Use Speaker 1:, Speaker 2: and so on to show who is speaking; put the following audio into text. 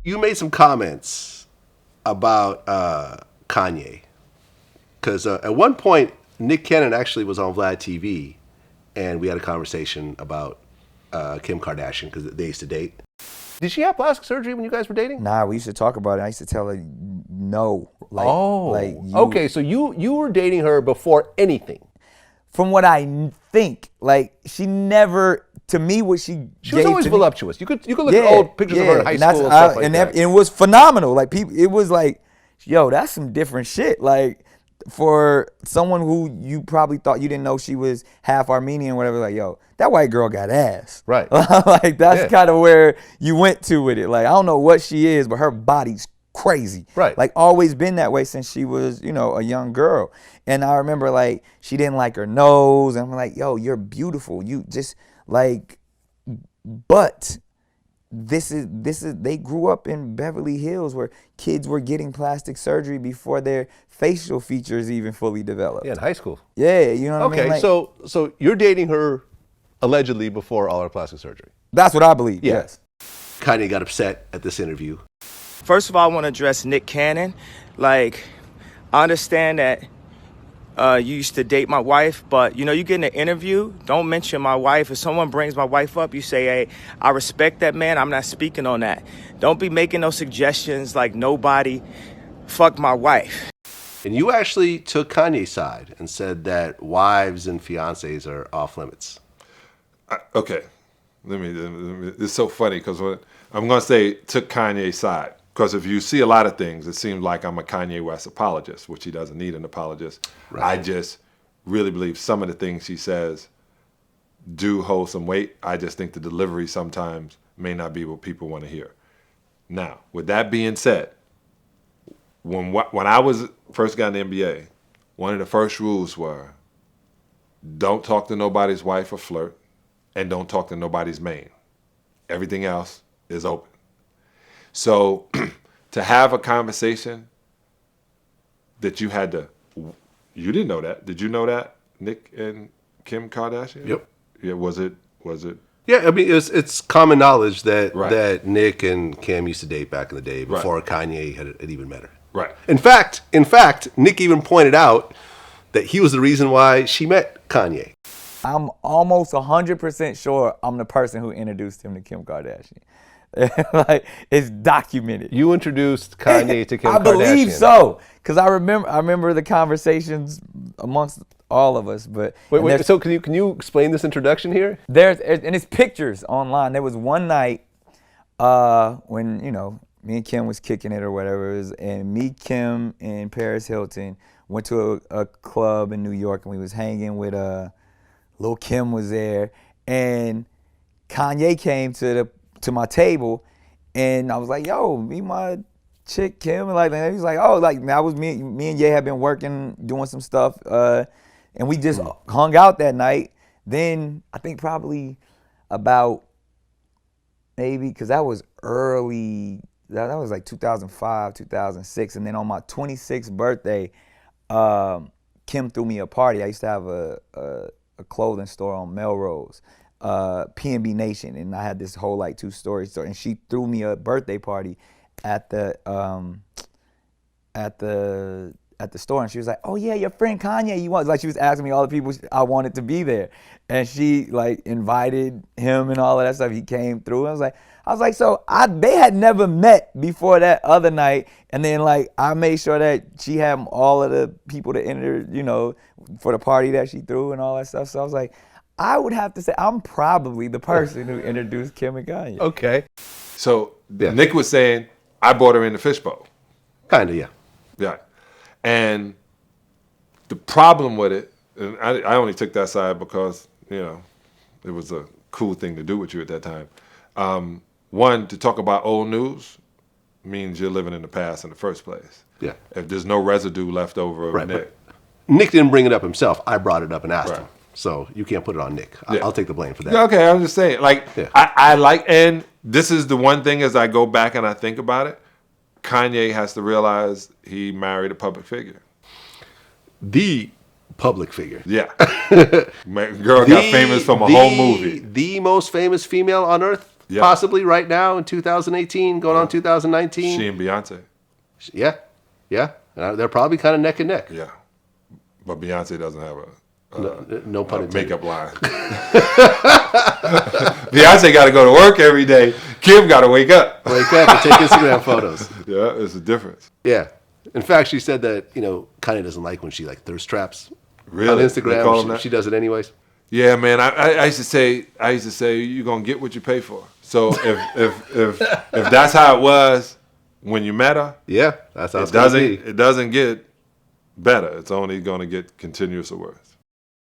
Speaker 1: You made some comments about Kanye. Because at one point, Nick Cannon actually was on Vlad TV, and we had a conversation about Kim Kardashian, because they used to date. Did she have plastic surgery when you guys were dating?
Speaker 2: Nah, we used to talk about it. I used to tell her no.
Speaker 1: Okay, so you were dating her before anything.
Speaker 2: From what I think, like, she never, to me, what she
Speaker 1: was always voluptuous. You could look at old pictures of her in high school and stuff like that.
Speaker 2: And it was phenomenal. Like, people, it was like, yo, that's some different shit. Like, for someone who you probably thought you didn't know she was half Armenian or whatever, like, yo, that white girl got ass.
Speaker 1: Right.
Speaker 2: Like, that's kind of where you went to with it. Like, I don't know what she is, but her body's crazy.
Speaker 1: Right.
Speaker 2: Like, always been that way since she was, a young girl. And I remember, like, she didn't like her nose. And I'm like, yo, you're beautiful. You just, like, but this is they grew up in Beverly Hills where kids were getting plastic surgery before their facial features even fully developed.
Speaker 1: Yeah, in high school.
Speaker 2: Yeah, you know what I mean?
Speaker 1: Okay, so you're dating her allegedly before all her plastic surgery.
Speaker 2: That's what I believe, yes.
Speaker 1: Kanye got upset at this interview.
Speaker 3: First of all, I want to address Nick Cannon. Like, I understand that you used to date my wife, but, you get in an interview, don't mention my wife. If someone brings my wife up, you say, hey, I respect that man. I'm not speaking on that. Don't be making no suggestions like nobody fuck my wife.
Speaker 1: And you actually took Kanye's side and said that wives and fiancés are off limits.
Speaker 4: Okay. Let me, it's so funny because I'm going to say took Kanye's side. Because if you see a lot of things, it seems like I'm a Kanye West apologist, which he doesn't need an apologist. Right. I just really believe some of the things he says do hold some weight. I just think the delivery sometimes may not be what people want to hear. Now, with that being said, when I was first got in the NBA, one of the first rules were don't talk to nobody's wife or flirt, and don't talk to nobody's maid. Everything else is open. So to have a conversation that you had to, you didn't know that. Did you know that, Nick and Kim Kardashian?
Speaker 1: Yep.
Speaker 4: Yeah, was it?
Speaker 1: Yeah, I mean, it's common knowledge that that Nick and Kim used to date back in the day before Kanye had even met her.
Speaker 4: Right.
Speaker 1: In fact, Nick even pointed out that he was the reason why she met Kanye.
Speaker 2: I'm almost 100% sure I'm the person who introduced him to Kim Kardashian. Like, it's documented.
Speaker 1: You introduced Kanye to Kim Kardashian.
Speaker 2: I believe so, because I remember the conversations amongst all of us. But
Speaker 1: wait. So can you explain this introduction here?
Speaker 2: And it's pictures online. There was one night when me and Kim was kicking it or whatever, and me, Kim, and Paris Hilton went to a club in New York, and we was hanging with Lil' Kim was there, and Kanye came to my table, and I was like, yo, meet my chick Kim, and like, and he was like, oh, like, that was me and Ye had been working, doing some stuff, and we just hung out that night. Then I think probably about maybe, because that was early, that was like 2005, 2006, and then on my 26th birthday, Kim threw me a party. I used to have a clothing store on Melrose, P&B Nation, and I had this whole like 2-story store, and she threw me a birthday party at the store, and she was like, oh yeah, your friend Kanye, you want, like, she was asking me all the people I wanted to be there, and she like invited him and all of that stuff. He came through. I was like, so they had never met before that other night, and then like I made sure that she had all of the people to enter, for the party that she threw and all that stuff. So I was like, I would have to say I'm probably the person who introduced Kim and Kanye.
Speaker 1: Okay.
Speaker 4: So Nick was saying I brought her in the fishbowl.
Speaker 1: Kinda, yeah.
Speaker 4: Yeah. And the problem with it, and I only took that side because, it was a cool thing to do with you at that time. One, to talk about old news means you're living in the past in the first place.
Speaker 1: Yeah.
Speaker 4: If there's no residue left over of Nick.
Speaker 1: Nick didn't bring it up himself. I brought it up and asked him. So you can't put it on Nick. I'll take the blame for that.
Speaker 4: Yeah, okay, I'm just saying. Like, I like, and this is the one thing as I go back and I think about it, Kanye has to realize he married a public figure.
Speaker 1: The public figure.
Speaker 4: Yeah. Girl got famous from a whole movie.
Speaker 1: The most famous female on earth
Speaker 4: Yeah.
Speaker 1: possibly right now in 2018, going on 2019.
Speaker 4: She and Beyonce.
Speaker 1: Yeah, yeah. They're probably kind of neck and neck.
Speaker 4: Yeah. But Beyonce doesn't have
Speaker 1: No pun
Speaker 4: a
Speaker 1: intended.
Speaker 4: makeup line. Beyonce got to go to work every day. Kim got to wake up.
Speaker 1: Wake up and take Instagram photos.
Speaker 4: Yeah, it's a difference.
Speaker 1: Yeah. In fact, she said that, Kanye doesn't like when she like thirst traps
Speaker 4: Really?
Speaker 1: on
Speaker 4: They call
Speaker 1: Instagram.
Speaker 4: them that?
Speaker 1: She does it anyways.
Speaker 4: Yeah, man. I used to say you're gonna get what you pay for. So if that's how it was when you met her,
Speaker 1: Yeah, that's how
Speaker 4: it
Speaker 1: it's going to be.
Speaker 4: doesn't get better. It's only gonna get continuous or worse.